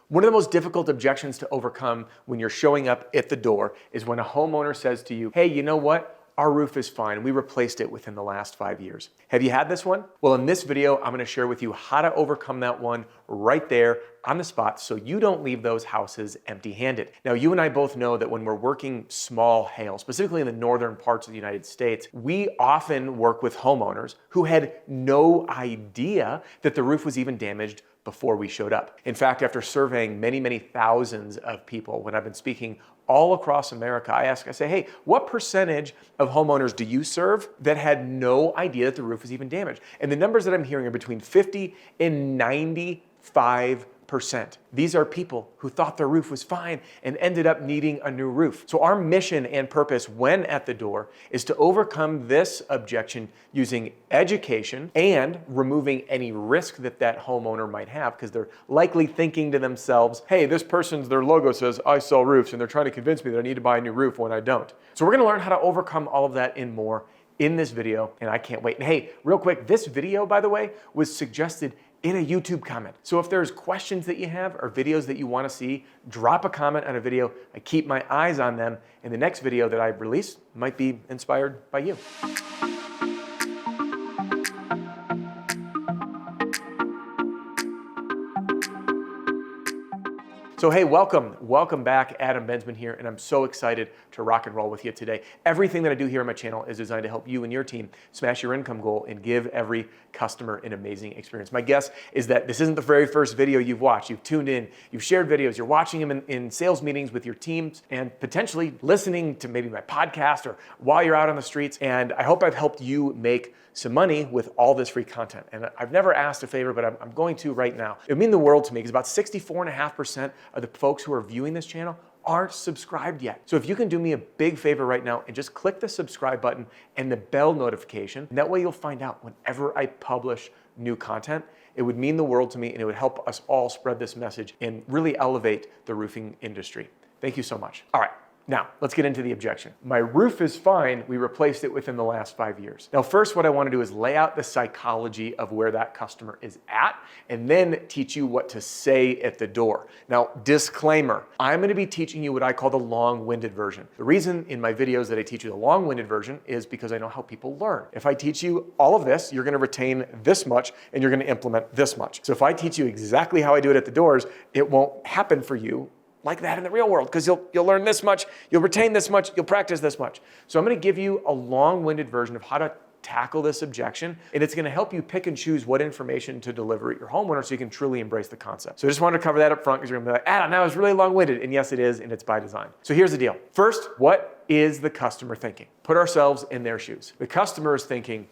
One of the most difficult objections to overcome when you're showing up at the door is when a homeowner says to you, hey, you know what? Our roof is fine. We replaced it within the last 5 years. Have you had this one? Well, in this video, I'm gonna share with you how to overcome that one right there on the spot so you don't leave those houses empty-handed. Now, you and I both know that when we're working small hail, specifically in the northern parts of the United States, we often work with homeowners who had no idea that the roof was even damaged before we showed up. In fact, after surveying many, many thousands of people, when I've been speaking all across America, I say, hey, what percentage of homeowners do you serve that had no idea that the roof was even damaged? And the numbers that I'm hearing are between 50 and 95%. These are people who thought their roof was fine and ended up needing a new roof. So our mission and purpose when at the door is to overcome this objection using education and removing any risk that that homeowner might have, because they're likely thinking to themselves, hey, this person's, their logo says, I sell roofs, and they're trying to convince me that I need to buy a new roof when I don't. So we're gonna learn how to overcome all of that and more in this video, and I can't wait. And hey, real quick, this video, by the way, was suggested in a YouTube comment. So if there's questions that you have or videos that you want to see, drop a comment on a video. I keep my eyes on them, and the next video that I release might be inspired by you. So hey, welcome back. Adam Bensman here, and I'm so excited to rock and roll with you today. Everything that I do here on my channel is designed to help you and your team smash your income goal and give every customer an amazing experience. My guess is that this isn't the very first video you've watched. You've tuned in, you've shared videos, you're watching them in sales meetings with your teams, and potentially listening to maybe my podcast or while you're out on the streets. And I hope I've helped you make some money with all this free content. And I've never asked a favor, but I'm going to right now. It would mean the world to me, because about 64.5% of the folks who are viewing this channel aren't subscribed yet. So if you can do me a big favor right now and just click the subscribe button and the bell notification, and that way you'll find out whenever I publish new content. It would mean the world to me, and it would help us all spread this message and really elevate the roofing industry. Thank you so much. All right. Now, let's get into the objection. My roof is fine. We replaced it within the last 5 years. Now, first, what I want to do is lay out the psychology of where that customer is at, and then teach you what to say at the door. Now, disclaimer, I'm going to be teaching you what I call the long-winded version. The reason in my videos that I teach you the long-winded version is because I know how people learn. If I teach you all of this, you're going to retain this much, and you're going to implement this much. So if I teach you exactly how I do it at the doors, it won't happen for you like that in the real world, because you'll learn this much, you'll retain this much, you'll practice this much. So I'm going to give you a long-winded version of how to tackle this objection, and it's going to help you pick and choose what information to deliver at your homeowner so you can truly embrace the concept. So I just wanted to cover that up front, because you're going to be like, Adam, that was really long-winded. And yes, it is, and it's by design. So here's the deal. First, what is the customer thinking? Put ourselves in their shoes. The customer is thinking,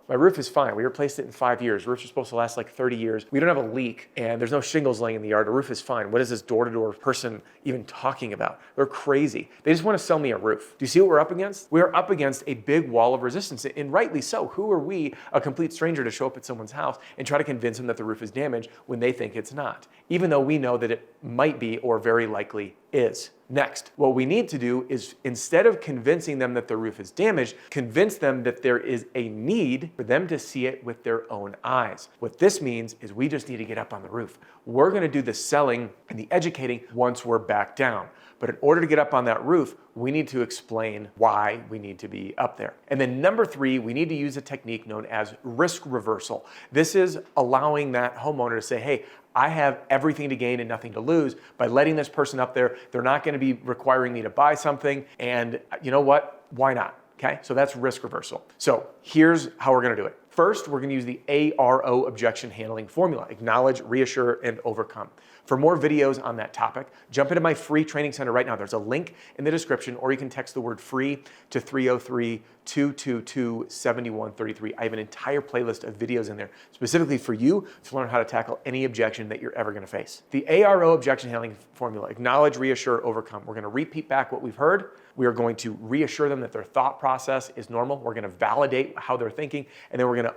my roof is fine. We replaced it in 5 years. Roofs are supposed to last like 30 years. We don't have a leak, and there's no shingles laying in the yard. The roof is fine. What is this door-to-door person even talking about? They're crazy. They just want to sell me a roof. Do you see what we're up against? We're up against a big wall of resistance, and rightly so. Who are we, a complete stranger, to show up at someone's house and try to convince them that the roof is damaged when they think it's not, even though we know that it might be or very likely is. Next, what we need to do is, instead of convincing them that the roof is damaged, convince them that there is a need for them to see it with their own eyes. What this means is we just need to get up on the roof. We're going to do the selling and the educating once we're back down. But in order to get up on that roof, we need to explain why we need to be up there. And then number 3, we need to use a technique known as risk reversal. This is allowing that homeowner to say, hey, I have everything to gain and nothing to lose by letting this person up there. They're not going to be requiring me to buy something. And you know what? Why not? Okay, so that's risk reversal. So here's how we're going to do it. First, we're going to use the ARO objection handling formula: acknowledge, reassure, and overcome. For more videos on that topic, jump into my free training center right now. There's a link in the description, or you can text the word free to 303-222-7133. I have an entire playlist of videos in there specifically for you to learn how to tackle any objection that you're ever going to face. The ARO objection handling formula: acknowledge, reassure, overcome. We're going to repeat back what we've heard. We are going to reassure them that their thought process is normal. We're going to validate how they're thinking, and then we're going to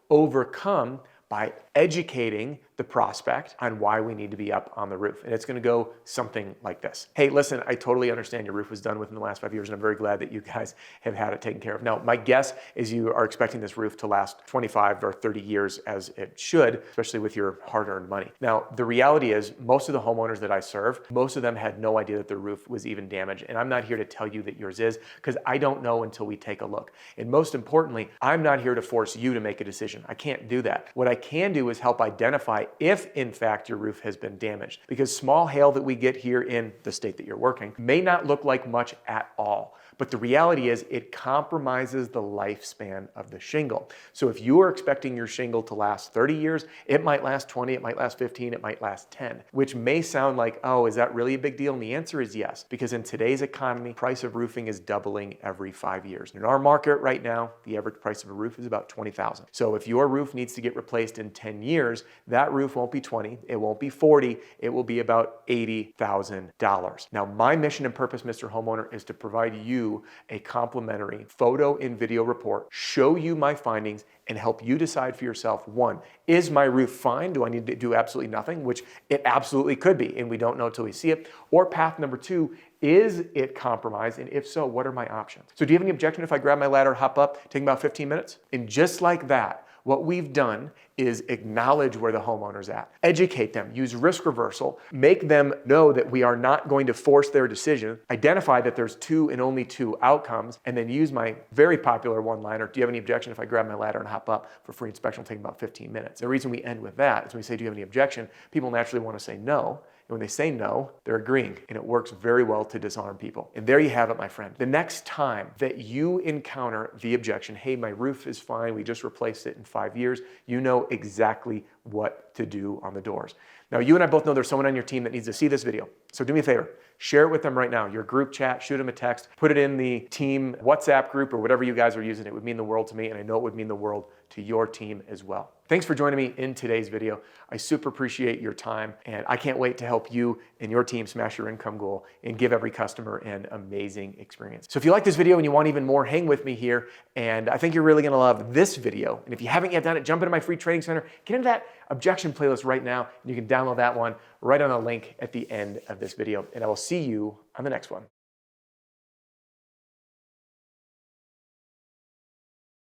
overcome by educating the prospect on why we need to be up on the roof. And it's going to go something like this. Hey, listen, I totally understand your roof was done within the last 5 years, and I'm very glad that you guys have had it taken care of. Now, my guess is you are expecting this roof to last 25 or 30 years as it should, especially with your hard-earned money. Now, the reality is most of the homeowners that I serve, most of them had no idea that their roof was even damaged. And I'm not here to tell you that yours is, because I don't know until we take a look. And most importantly, I'm not here to force you to make a decision. I can't do that. What I can do is help identify if in fact your roof has been damaged, because small hail that we get here in the state that you're working may not look like much at all. But the reality is it compromises the lifespan of the shingle. So if you are expecting your shingle to last 30 years, it might last 20, it might last 15, it might last 10, which may sound like, oh, is that really a big deal? And the answer is yes, because in today's economy, price of roofing is doubling every 5 years. In our market right now, the average price of a roof is about $20,000. So if your roof needs to get replaced in 10 years, that roof won't be 20, it won't be 40, it will be about $80,000. Now, my mission and purpose, Mr. Homeowner, is to provide you a complimentary photo and video report, show you my findings, and help you decide for yourself, one, is my roof fine? Do I need to do absolutely nothing? Which it absolutely could be, and we don't know until we see it. Or path number two, is it compromised? And if so, what are my options? So do you have any objection if I grab my ladder, hop up, take about 15 minutes? And just like that, what we've done is acknowledge where the homeowner's at, educate them, use risk reversal, make them know that we are not going to force their decision, identify that there's two and only two outcomes, and then use my very popular one-liner, do you have any objection if I grab my ladder and hop up for free inspection? It'll take about 15 minutes. The reason we end with that is when we say, do you have any objection? People naturally want to say no. And when they say no, they're agreeing, and it works very well to disarm people. And there you have it, my friend. The next time that you encounter the objection, hey, my roof is fine, we just replaced it in 5 years, you know exactly what to do on the doors. Now, you and I both know there's someone on your team that needs to see this video. So do me a favor, share it with them right now. Your group chat, shoot them a text, put it in the team WhatsApp group or whatever you guys are using. It would mean the world to me, and I know it would mean the world to your team as well. Thanks for joining me in today's video. I super appreciate your time, and I can't wait to help you and your team smash your income goal and give every customer an amazing experience. So if you like this video and you want even more, hang with me here, and I think you're really gonna love this video. And if you haven't yet done it, jump into my free training center, get into that objection playlist right now, and you can download that one right on the link at the end of this video. And I will see you on the next one.